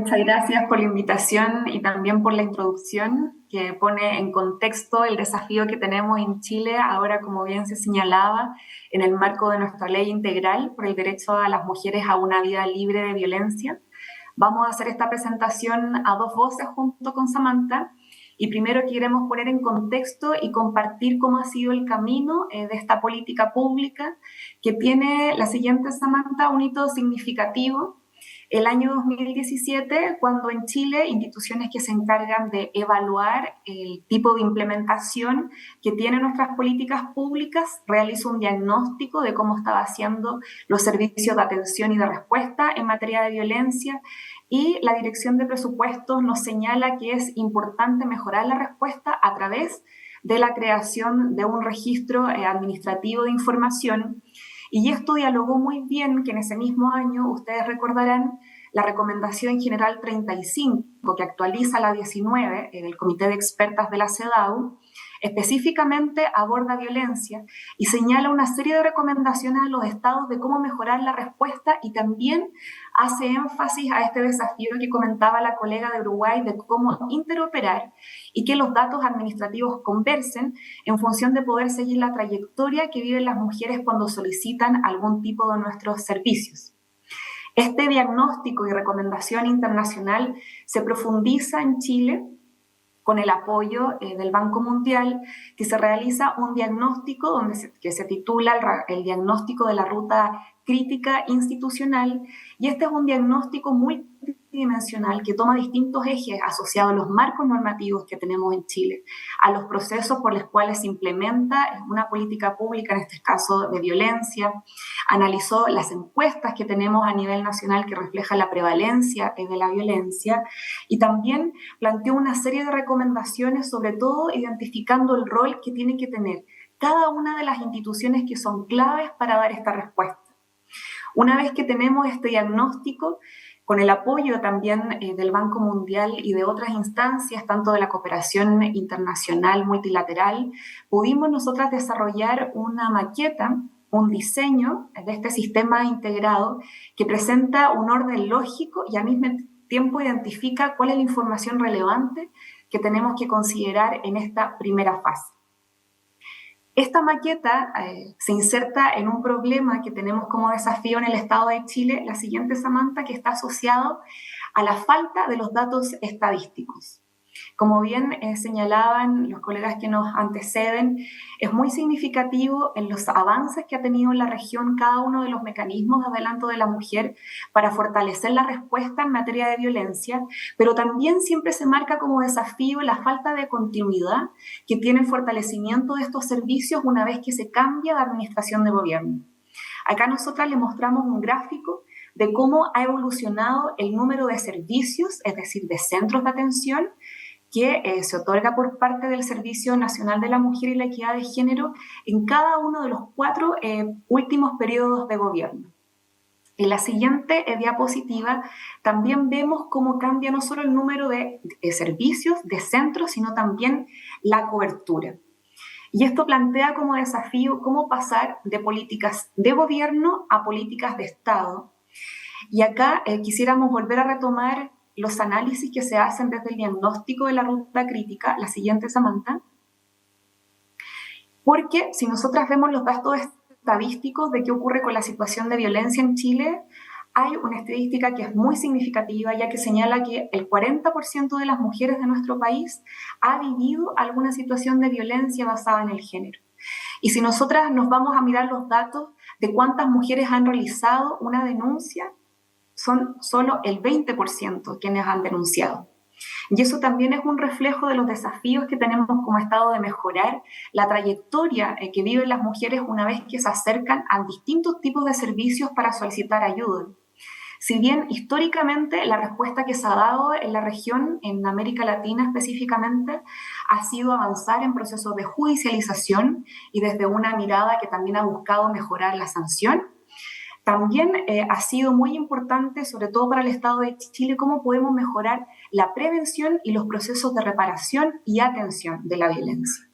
Muchas gracias por la invitación y también por la introducción que pone en contexto el desafío que tenemos en Chile ahora, como bien se señalaba, en el marco de nuestra ley integral por el derecho a las mujeres a una vida libre de violencia. Vamos a hacer esta presentación a dos voces junto con Samantha y primero queremos poner en contexto y compartir cómo ha sido el camino de esta política pública que tiene la siguiente, Samantha, un hito significativo. El año 2017, cuando en Chile instituciones que se encargan de evaluar el tipo de implementación que tienen nuestras políticas públicas realizó un diagnóstico de cómo estaba haciendo los servicios de atención y de respuesta en materia de violencia, y la Dirección de Presupuestos nos señala que es importante mejorar la respuesta a través de la creación de un registro administrativo de información. Y esto dialogó muy bien que en ese mismo año, ustedes recordarán, la Recomendación General 35, que actualiza la 19 del Comité de Expertas de la CEDAW, específicamente aborda violencia y señala una serie de recomendaciones a los estados de cómo mejorar la respuesta, y también hace énfasis a este desafío que comentaba la colega de Uruguay de cómo interoperar y que los datos administrativos conversen en función de poder seguir la trayectoria que viven las mujeres cuando solicitan algún tipo de nuestros servicios. Este diagnóstico y recomendación internacional se profundiza en Chile con el apoyo del Banco Mundial, que se realiza un diagnóstico que se titula el diagnóstico de la ruta crítica institucional, y este es un diagnóstico multidimensional que toma distintos ejes asociados a los marcos normativos que tenemos en Chile, a los procesos por los cuales se implementa una política pública, en este caso de violencia, analizó las encuestas que tenemos a nivel nacional que reflejan la prevalencia de la violencia, y también planteó una serie de recomendaciones, sobre todo identificando el rol que tiene que tener cada una de las instituciones que son claves para dar esta respuesta. Una vez que tenemos este diagnóstico, con el apoyo también del Banco Mundial y de otras instancias, tanto de la cooperación internacional multilateral, pudimos nosotras desarrollar una maqueta, un diseño de este sistema integrado que presenta un orden lógico y al mismo tiempo identifica cuál es la información relevante que tenemos que considerar en esta primera fase. Esta maqueta se inserta en un problema que tenemos como desafío en el Estado de Chile, la siguiente, Samantha, que está asociado a la falta de los datos estadísticos. Como bien señalaban los colegas que nos anteceden, es muy significativo en los avances que ha tenido en la región cada uno de los mecanismos de adelanto de la mujer para fortalecer la respuesta en materia de violencia, pero también siempre se marca como desafío la falta de continuidad que tiene el fortalecimiento de estos servicios una vez que se cambia de administración de gobierno. Acá nosotras les mostramos un gráfico de cómo ha evolucionado el número de servicios, es decir, de centros de atención, que se otorga por parte del Servicio Nacional de la Mujer y la Equidad de Género en cada uno de los 4 últimos periodos de gobierno. En la siguiente diapositiva también vemos cómo cambia no solo el número de servicios, de centros, sino también la cobertura. Y esto plantea como desafío cómo pasar de políticas de gobierno a políticas de Estado. Y acá quisiéramos volver a retomar los análisis que se hacen desde el diagnóstico de la ruta crítica, la siguiente, Samantha, porque si nosotras vemos los datos estadísticos de qué ocurre con la situación de violencia en Chile, hay una estadística que es muy significativa, ya que señala que el 40% de las mujeres de nuestro país ha vivido alguna situación de violencia basada en el género. Y si nosotras nos vamos a mirar los datos de cuántas mujeres han realizado una denuncia, son solo el 20% quienes han denunciado. Y eso también es un reflejo de los desafíos que tenemos como Estado de mejorar la trayectoria que viven las mujeres una vez que se acercan a distintos tipos de servicios para solicitar ayuda. Si bien históricamente la respuesta que se ha dado en la región, en América Latina específicamente, ha sido avanzar en procesos de judicialización y desde una mirada que también ha buscado mejorar la sanción, también ha sido muy importante, sobre todo para el Estado de Chile, cómo podemos mejorar la prevención y los procesos de reparación y atención de la violencia.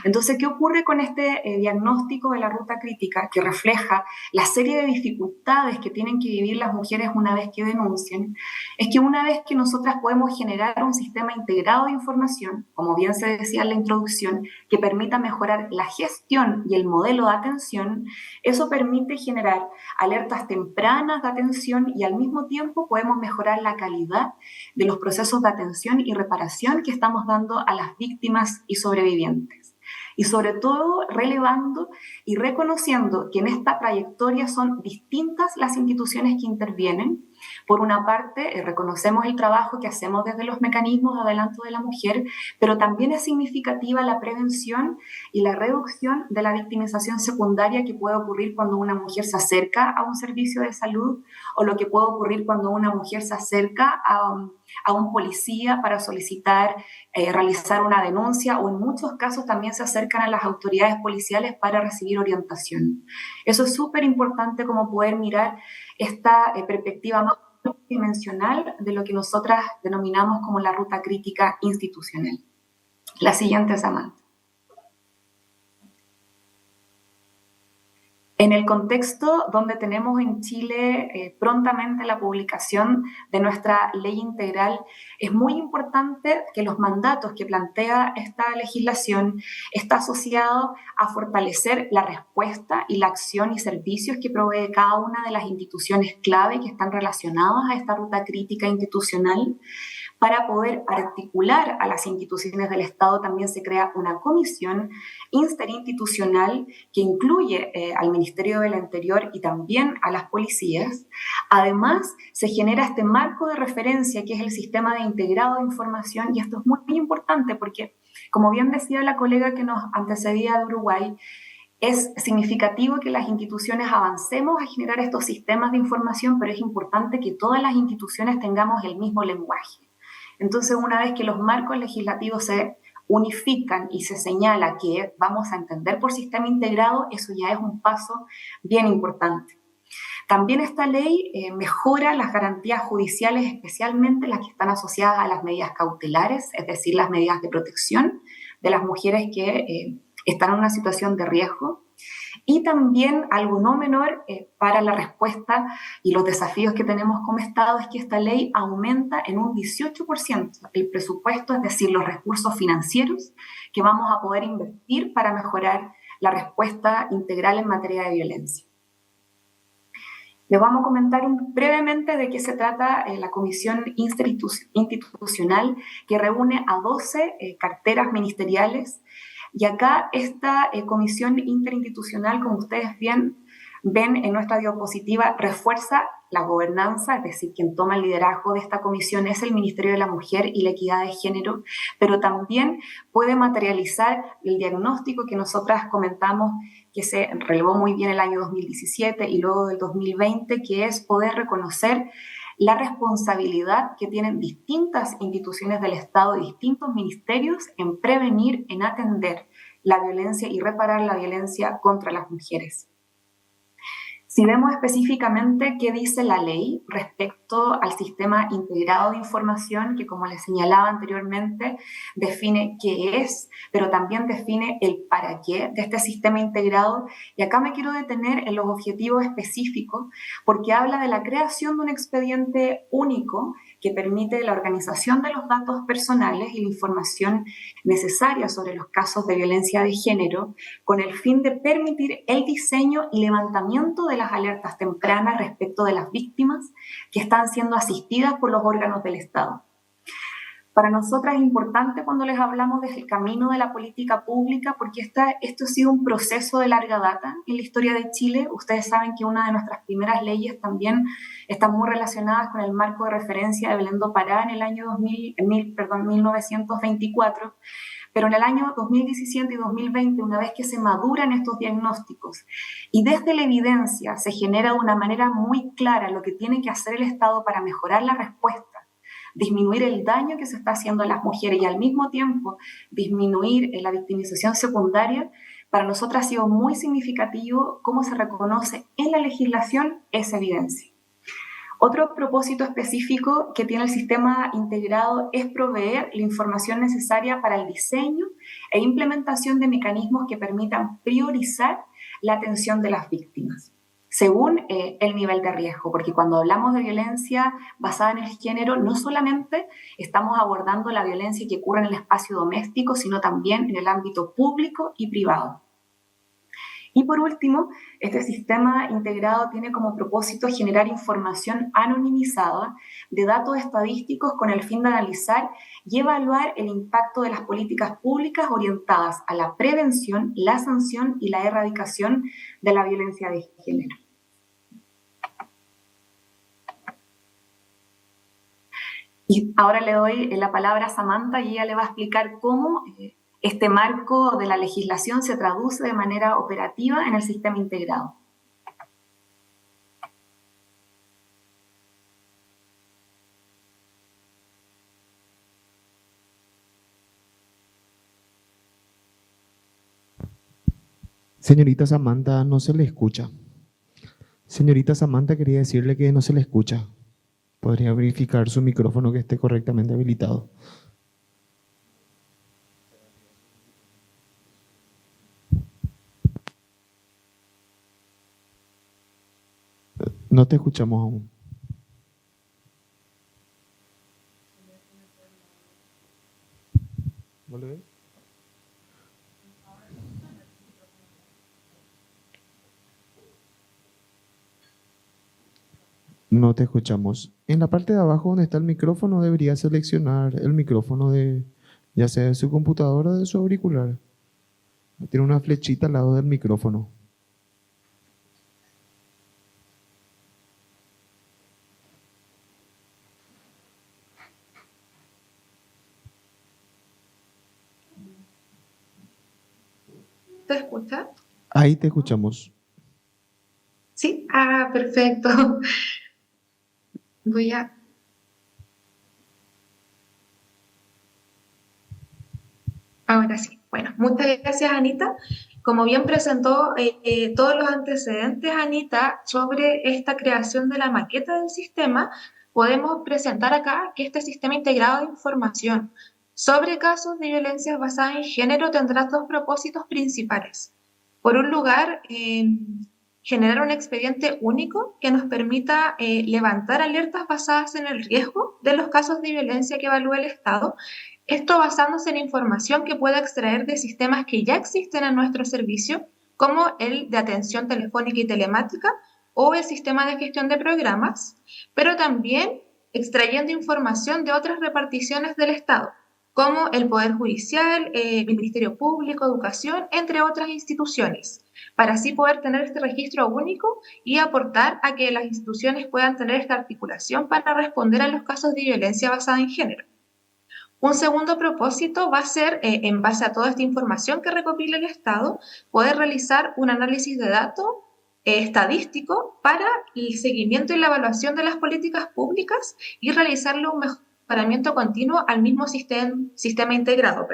Entonces, ¿qué ocurre con este diagnóstico de la ruta crítica que refleja la serie de dificultades que tienen que vivir las mujeres una vez que denuncien? Es que una vez que nosotras podemos generar un sistema integrado de información, como bien se decía en la introducción, que permita mejorar la gestión y el modelo de atención, eso permite generar alertas tempranas de atención y al mismo tiempo podemos mejorar la calidad de los procesos de atención y reparación que estamos dando a las víctimas y sobrevivientes. Y sobre todo relevando y reconociendo que en esta trayectoria son distintas las instituciones que intervienen. Por una parte, reconocemos el trabajo que hacemos desde los mecanismos de adelanto de la mujer, pero también es significativa la prevención y la reducción de la victimización secundaria que puede ocurrir cuando una mujer se acerca a un servicio de salud o lo que puede ocurrir cuando una mujer se acerca a un policía para solicitar realizar una denuncia o en muchos casos también se acercan a las autoridades policiales para recibir orientación. Eso es súper importante como poder mirar esta perspectiva más dimensional de lo que nosotras denominamos como la ruta crítica institucional. La siguiente, Samantha. En el contexto donde tenemos en Chile prontamente la publicación de nuestra ley integral, es muy importante que los mandatos que plantea esta legislación está asociado a fortalecer la respuesta y la acción y servicios que provee cada una de las instituciones clave que están relacionadas a esta ruta crítica institucional. Para poder articular a las instituciones del Estado también se crea una comisión interinstitucional que incluye al Ministerio del Interior y también a las policías. Además, se genera este marco de referencia que es el sistema de integrado de información y esto es muy importante porque, como bien decía la colega que nos antecedía de Uruguay, es significativo que las instituciones avancemos a generar estos sistemas de información, pero es importante que todas las instituciones tengamos el mismo lenguaje. Entonces, una vez que los marcos legislativos se unifican y se señala que vamos a entender por sistema integrado, eso ya es un paso bien importante. También esta ley mejora las garantías judiciales, especialmente las que están asociadas a las medidas cautelares, es decir, las medidas de protección de las mujeres que están en una situación de riesgo. Y también algo no menor para la respuesta y los desafíos que tenemos como Estado es que esta ley aumenta en un 18% el presupuesto, es decir, los recursos financieros que vamos a poder invertir para mejorar la respuesta integral en materia de violencia. Les vamos a comentar brevemente de qué se trata la Comisión Institucional que reúne a 12 carteras ministeriales. Y acá esta comisión interinstitucional, como ustedes bien ven en nuestra diapositiva, refuerza la gobernanza, es decir, quien toma el liderazgo de esta comisión es el Ministerio de la Mujer y la Equidad de Género, pero también puede materializar el diagnóstico que nosotras comentamos que se relevó muy bien el año 2017 y luego del 2020, que es poder reconocer la responsabilidad que tienen distintas instituciones del Estado y distintos ministerios en prevenir, en atender la violencia y reparar la violencia contra las mujeres. Si vemos específicamente qué dice la ley respecto al sistema integrado de información, que como les señalaba anteriormente, define qué es, pero también define el para qué de este sistema integrado. Y acá me quiero detener en los objetivos específicos, porque habla de la creación de un expediente único que permite la organización de los datos personales y la información necesaria sobre los casos de violencia de género, con el fin de permitir el diseño y levantamiento de las alertas tempranas respecto de las víctimas que están siendo asistidas por los órganos del Estado. Para nosotras es importante cuando les hablamos del camino de la política pública, porque esto ha sido un proceso de larga data en la historia de Chile. Ustedes saben que una de nuestras primeras leyes también está muy relacionada con el marco de referencia de Belén do Pará en el año 1924. Pero en el año 2017 y 2020, una vez que se maduran estos diagnósticos y desde la evidencia se genera de una manera muy clara lo que tiene que hacer el Estado para mejorar la respuesta, disminuir el daño que se está haciendo a las mujeres y al mismo tiempo disminuir la victimización secundaria, para nosotros ha sido muy significativo cómo se reconoce en la legislación esa evidencia. Otro propósito específico que tiene el sistema integrado es proveer la información necesaria para el diseño e implementación de mecanismos que permitan priorizar la atención de las víctimas según el nivel de riesgo, porque cuando hablamos de violencia basada en el género, no solamente estamos abordando la violencia que ocurre en el espacio doméstico, sino también en el ámbito público y privado. Y por último, este sistema integrado tiene como propósito generar información anonimizada de datos estadísticos con el fin de analizar y evaluar el impacto de las políticas públicas orientadas a la prevención, la sanción y la erradicación de la violencia de género. Y ahora le doy la palabra a Samantha y ella le va a explicar cómo este marco de la legislación se traduce de manera operativa en el sistema integrado. Señorita Samantha, no se le escucha. Señorita Samantha, quería decirle que no se le escucha. ¿Podría verificar su micrófono que esté correctamente habilitado? No te escuchamos aún. ¿Volver? No te escuchamos. En la parte de abajo donde está el micrófono debería seleccionar el micrófono de ya sea de su computadora o de su auricular. Tiene una flechita al lado del micrófono. ¿Te escucha? Ahí te escuchamos. Sí, perfecto. Voy a... Ahora sí. Bueno, muchas gracias, Anita. Como bien presentó todos los antecedentes, Anita, sobre esta creación de la maqueta del sistema, podemos presentar acá que este sistema integrado de información sobre casos de violencia basada en género tendrá dos propósitos principales. Por un lugar, generar un expediente único que nos permita levantar alertas basadas en el riesgo de los casos de violencia que evalúa el Estado. Esto basándose en información que pueda extraer de sistemas que ya existen en nuestro servicio, como el de atención telefónica y telemática o el sistema de gestión de programas, pero también extrayendo información de otras reparticiones del Estado, como el Poder Judicial, el Ministerio Público, Educación, entre otras instituciones, para así poder tener este registro único y aportar a que las instituciones puedan tener esta articulación para responder a los casos de violencia basada en género. Un segundo propósito va a ser, en base a toda esta información que recopila el Estado, poder realizar un análisis de datos estadístico para el seguimiento y la evaluación de las políticas públicas y realizarle un mejoramiento continuo al mismo sistema integrado.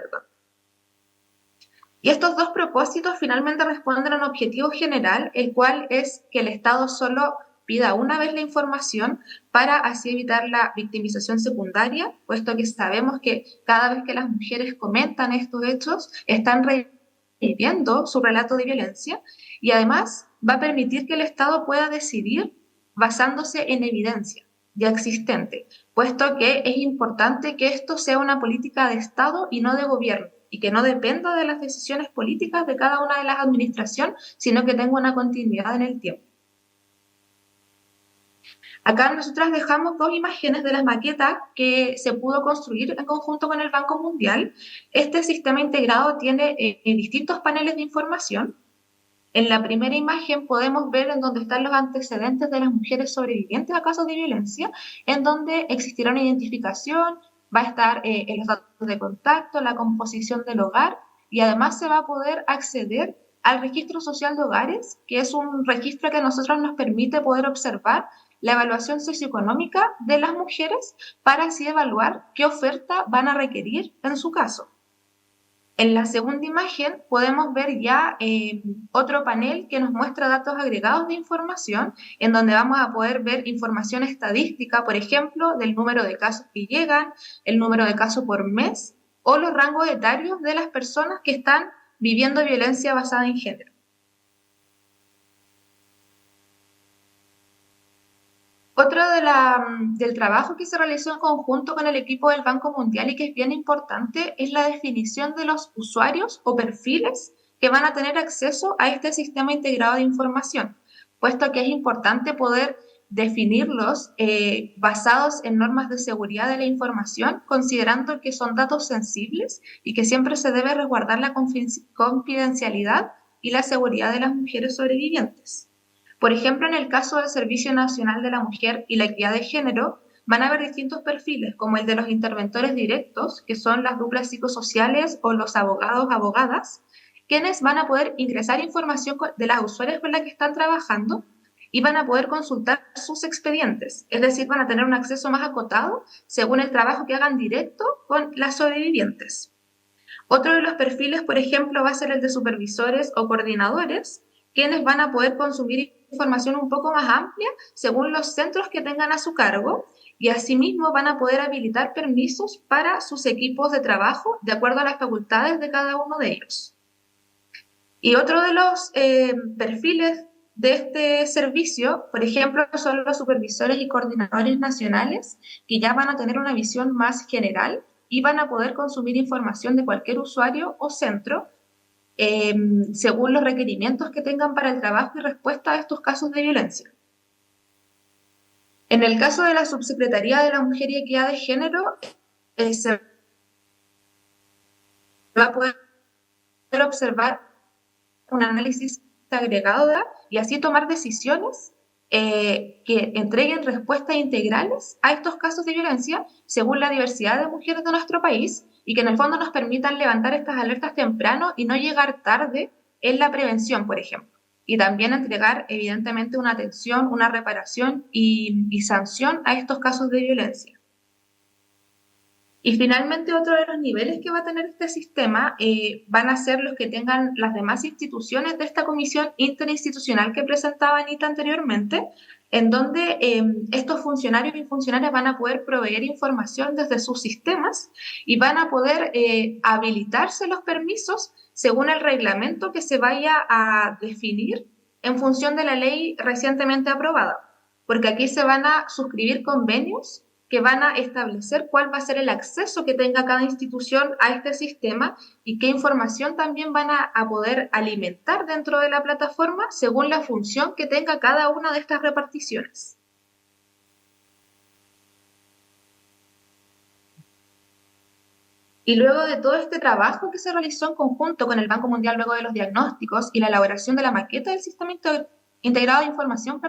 Y estos dos propósitos finalmente responden a un objetivo general, el cual es que el Estado solo pida una vez la información para así evitar la victimización secundaria, puesto que sabemos que cada vez que las mujeres comentan estos hechos, están reviviendo su relato de violencia, y además va a permitir que el Estado pueda decidir basándose en evidencia ya existente, puesto que es importante que esto sea una política de Estado y no de gobierno, y que no dependa de las decisiones políticas de cada una de las administraciones, sino que tenga una continuidad en el tiempo. Acá nosotras dejamos dos imágenes de las maquetas que se pudo construir en conjunto con el Banco Mundial. Este sistema integrado tiene distintos paneles de información. En la primera imagen podemos ver en donde están los antecedentes de las mujeres sobrevivientes a casos de violencia, en donde existirá una identificación, va a estar los datos de contacto, la composición del hogar, y además se va a poder acceder al registro social de hogares, que es un registro que a nosotros nos permite poder observar la evaluación socioeconómica de las mujeres para así evaluar qué oferta van a requerir en su caso. En la segunda imagen podemos ver ya otro panel que nos muestra datos agregados de información, en donde vamos a poder ver información estadística, por ejemplo, del número de casos que llegan, el número de casos por mes o los rangos etarios de las personas que están viviendo violencia basada en género. Otro del trabajo que se realizó en conjunto con el equipo del Banco Mundial y que es bien importante es la definición de los usuarios o perfiles que van a tener acceso a este sistema integrado de información, puesto que es importante poder definirlos basados en normas de seguridad de la información, considerando que son datos sensibles y que siempre se debe resguardar la confidencialidad y la seguridad de las mujeres sobrevivientes. Por ejemplo, en el caso del Servicio Nacional de la Mujer y la Equidad de Género, van a haber distintos perfiles, como el de los interventores directos, que son las duplas psicosociales o los abogados, abogadas, quienes van a poder ingresar información de las usuarias con las que están trabajando y van a poder consultar sus expedientes, es decir, van a tener un acceso más acotado según el trabajo que hagan directo con las sobrevivientes. Otro de los perfiles, por ejemplo, va a ser el de supervisores o coordinadores, quienes van a poder consumir información un poco más amplia según los centros que tengan a su cargo y asimismo van a poder habilitar permisos para sus equipos de trabajo de acuerdo a las facultades de cada uno de ellos. Y otro de los perfiles de este servicio, por ejemplo, son los supervisores y coordinadores nacionales, que ya van a tener una visión más general y van a poder consumir información de cualquier usuario o centro según los requerimientos que tengan para el trabajo y respuesta a estos casos de violencia. En el caso de la Subsecretaría de la Mujer y Equidad de Género, se va a poder observar un análisis agregado y así tomar decisiones que entreguen respuestas integrales a estos casos de violencia según la diversidad de mujeres de nuestro país y que en el fondo nos permitan levantar estas alertas temprano y no llegar tarde en la prevención, por ejemplo. Y también entregar, evidentemente, una atención, una reparación y sanción a estos casos de violencia. Y finalmente, otro de los niveles que va a tener este sistema van a ser los que tengan las demás instituciones de esta comisión interinstitucional que presentaba Anita anteriormente, en donde estos funcionarios y funcionarias van a poder proveer información desde sus sistemas y van a poder habilitarse los permisos según el reglamento que se vaya a definir en función de la ley recientemente aprobada, porque aquí se van a suscribir convenios que van a establecer cuál va a ser el acceso que tenga cada institución a este sistema y qué información también van a poder alimentar dentro de la plataforma según la función que tenga cada una de estas reparticiones. Y luego de todo este trabajo que se realizó en conjunto con el Banco Mundial luego de los diagnósticos y la elaboración de la maqueta del Sistema Integrado de Información,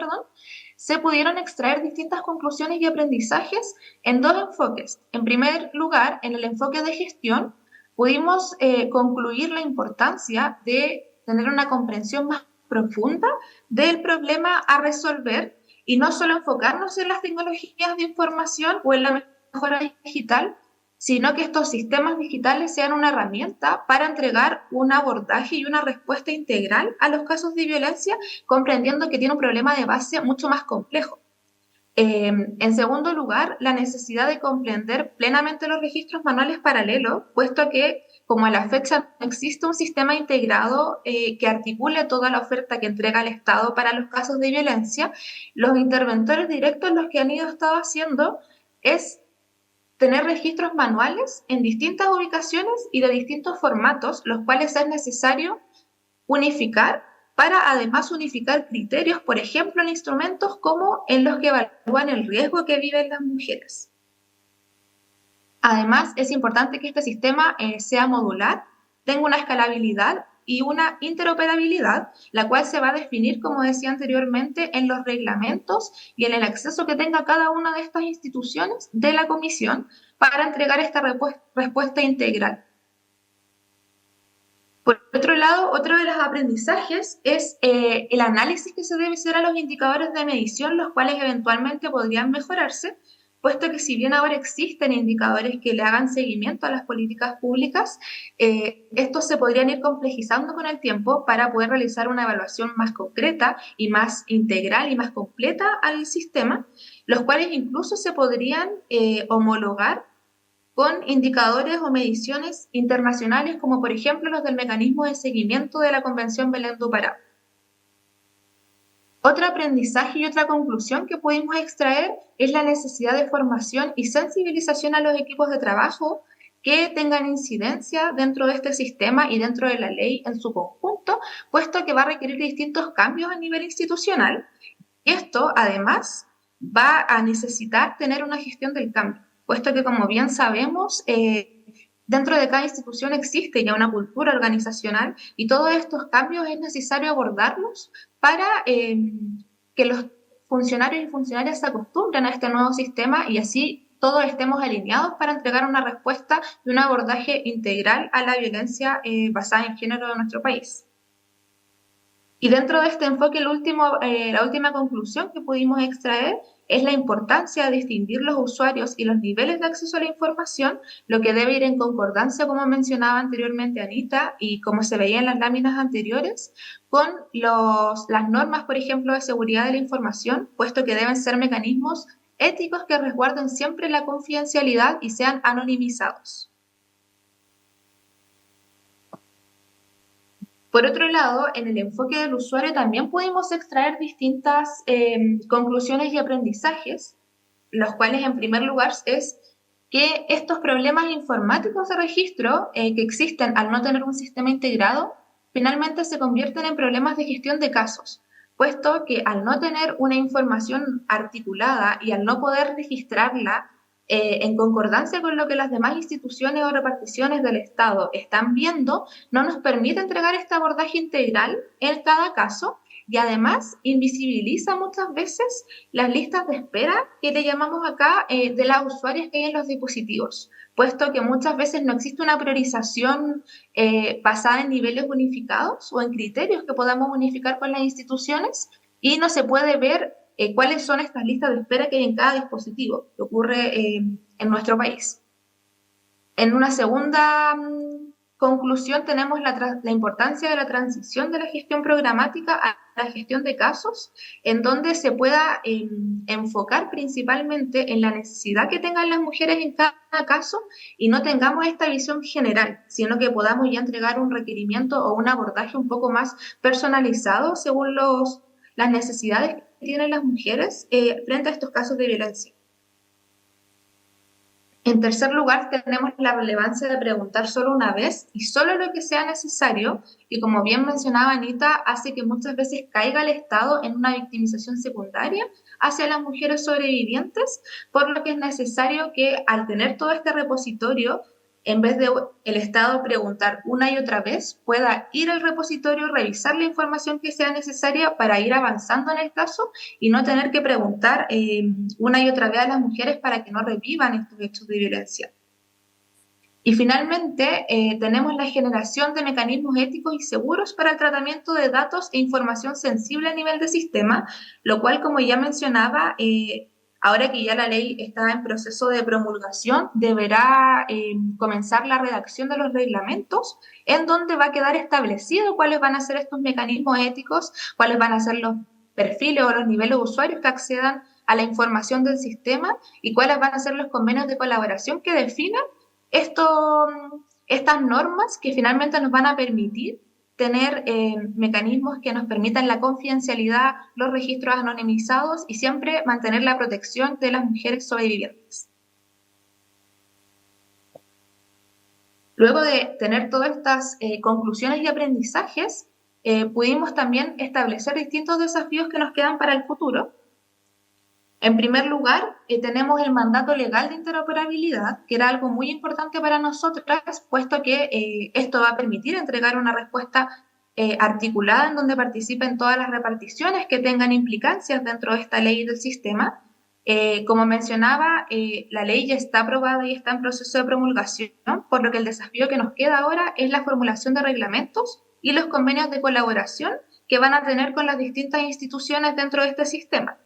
se pudieron extraer distintas conclusiones y aprendizajes en dos enfoques. En primer lugar, en el enfoque de gestión, pudimos concluir la importancia de tener una comprensión más profunda del problema a resolver y no solo enfocarnos en las tecnologías de información o en la mejora digital, sino que estos sistemas digitales sean una herramienta para entregar un abordaje y una respuesta integral a los casos de violencia, comprendiendo que tiene un problema de base mucho más complejo. En segundo lugar, la necesidad de comprender plenamente los registros manuales paralelos, puesto que, como a la fecha no existe un sistema integrado que articule toda la oferta que entrega el Estado para los casos de violencia, los interventores directos lo que han estado haciendo es tener registros manuales en distintas ubicaciones y de distintos formatos, los cuales es necesario unificar para además unificar criterios, por ejemplo, en instrumentos como en los que evalúan el riesgo que viven las mujeres. Además, es importante que este sistema sea modular, tenga una escalabilidad y una interoperabilidad, la cual se va a definir, como decía anteriormente, en los reglamentos y en el acceso que tenga cada una de estas instituciones de la comisión para entregar esta respuesta integral. Por otro lado, otro de los aprendizajes es el análisis que se debe hacer a los indicadores de medición, los cuales eventualmente podrían mejorarse, puesto que si bien ahora existen indicadores que le hagan seguimiento a las políticas públicas, estos se podrían ir complejizando con el tiempo para poder realizar una evaluación más concreta y más integral y más completa al sistema, los cuales incluso se podrían homologar con indicadores o mediciones internacionales, como por ejemplo los del mecanismo de seguimiento de la Convención Belém do Pará. Otro aprendizaje y otra conclusión que pudimos extraer es la necesidad de formación y sensibilización a los equipos de trabajo que tengan incidencia dentro de este sistema y dentro de la ley en su conjunto, puesto que va a requerir distintos cambios a nivel institucional. Y esto, además, va a necesitar tener una gestión del cambio, puesto que, como bien sabemos, dentro de cada institución existe ya una cultura organizacional y todos estos cambios es necesario abordarlos para que los funcionarios y funcionarias se acostumbren a este nuevo sistema y así todos estemos alineados para entregar una respuesta y un abordaje integral a la violencia basada en género de nuestro país. Y dentro de este enfoque, la última conclusión que pudimos extraer es la importancia de distinguir los usuarios y los niveles de acceso a la información, lo que debe ir en concordancia, como mencionaba anteriormente Anita, y como se veía en las láminas anteriores, con las normas, por ejemplo, de seguridad de la información, puesto que deben ser mecanismos éticos que resguarden siempre la confidencialidad y sean anonimizados. Por otro lado, en el enfoque del usuario también pudimos extraer distintas conclusiones y aprendizajes, los cuales en primer lugar es que estos problemas informáticos de registro que existen al no tener un sistema integrado, finalmente se convierten en problemas de gestión de casos, puesto que al no tener una información articulada y al no poder registrarla, en concordancia con lo que las demás instituciones o reparticiones del Estado están viendo, no nos permite entregar este abordaje integral en cada caso y además invisibiliza muchas veces las listas de espera que le llamamos acá de las usuarias que hay en los dispositivos, puesto que muchas veces no existe una priorización basada en niveles unificados o en criterios que podamos unificar con las instituciones y no se puede ver cuáles son estas listas de espera que hay en cada dispositivo que ocurre en nuestro país. En una segunda conclusión tenemos la importancia de la transición de la gestión programática a la gestión de casos, en donde se pueda enfocar principalmente en la necesidad que tengan las mujeres en cada caso y no tengamos esta visión general, sino que podamos ya entregar un requerimiento o un abordaje un poco más personalizado según las necesidades que tienen las mujeres frente a estos casos de violencia. En tercer lugar, tenemos la relevancia de preguntar solo una vez y solo lo que sea necesario, y como bien mencionaba Anita, hace que muchas veces caiga el Estado en una victimización secundaria hacia las mujeres sobrevivientes, por lo que es necesario que al tener todo este repositorio, en vez de el Estado preguntar una y otra vez, pueda ir al repositorio, revisar la información que sea necesaria para ir avanzando en el caso y no tener que preguntar una y otra vez a las mujeres para que no revivan estos hechos de violencia. Y finalmente, tenemos la generación de mecanismos éticos y seguros para el tratamiento de datos e información sensible a nivel de sistema, lo cual, como ya mencionaba, ahora que ya la ley está en proceso de promulgación, deberá comenzar la redacción de los reglamentos, en donde va a quedar establecido cuáles van a ser estos mecanismos éticos, cuáles van a ser los perfiles o los niveles de usuarios que accedan a la información del sistema y cuáles van a ser los convenios de colaboración que definan estas normas que finalmente nos van a permitir tener mecanismos que nos permitan la confidencialidad, los registros anonimizados y siempre mantener la protección de las mujeres sobrevivientes. Luego de tener todas estas conclusiones y aprendizajes, pudimos también establecer distintos desafíos que nos quedan para el futuro. En primer lugar, tenemos el mandato legal de interoperabilidad, que era algo muy importante para nosotras, puesto que esto va a permitir entregar una respuesta articulada en donde participen todas las reparticiones que tengan implicancias dentro de esta ley del sistema. Como mencionaba, la ley ya está aprobada y está en proceso de promulgación, por lo que el desafío que nos queda ahora es la formulación de reglamentos y los convenios de colaboración que van a tener con las distintas instituciones dentro de este sistema.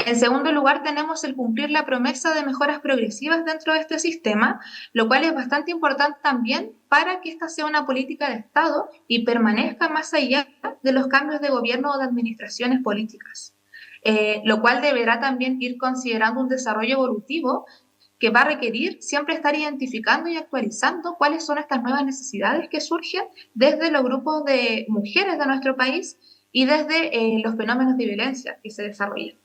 En segundo lugar, tenemos el cumplir la promesa de mejoras progresivas dentro de este sistema, lo cual es bastante importante también para que esta sea una política de Estado y permanezca más allá de los cambios de gobierno o de administraciones políticas. Lo cual deberá también ir considerando un desarrollo evolutivo que va a requerir siempre estar identificando y actualizando cuáles son estas nuevas necesidades que surgen desde los grupos de mujeres de nuestro país y desde los fenómenos de violencia que se desarrollan.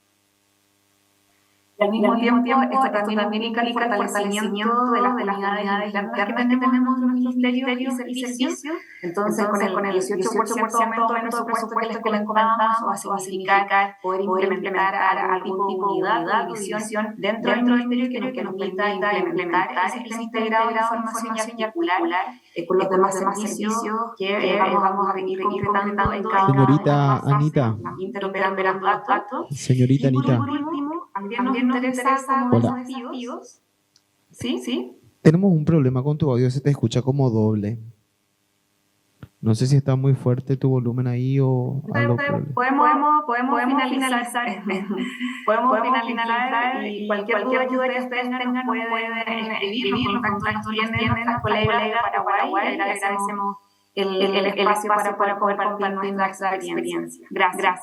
Y al mismo tiempo, esto también implica el fortalecimiento de las unidades internas que tenemos en nuestros ministerios y servicios. Entonces, con el 18% de aumento de presupuesto que les comentábamos, va a significar poder implementar algún tipo de unidad o división dentro del ministerio que nos permita implementar ese sistema integrado de información y articular con los demás servicios que vamos a ir concretando en cada Señorita Anita. interoperando datos. Señorita Anita. También nos interesa como desafíos. ¿Sí? Tenemos un problema con tu audio, se te escucha como doble. No sé si está muy fuerte tu volumen ahí o algo. Podemos finalizar. Podemos finalizar y cualquier duda que ustedes tengan nos pueden escribir. Los contactos tienen nuestras colegas de Paraguay. Agradecemos el espacio para poder compartir nuestra experiencia. Gracias.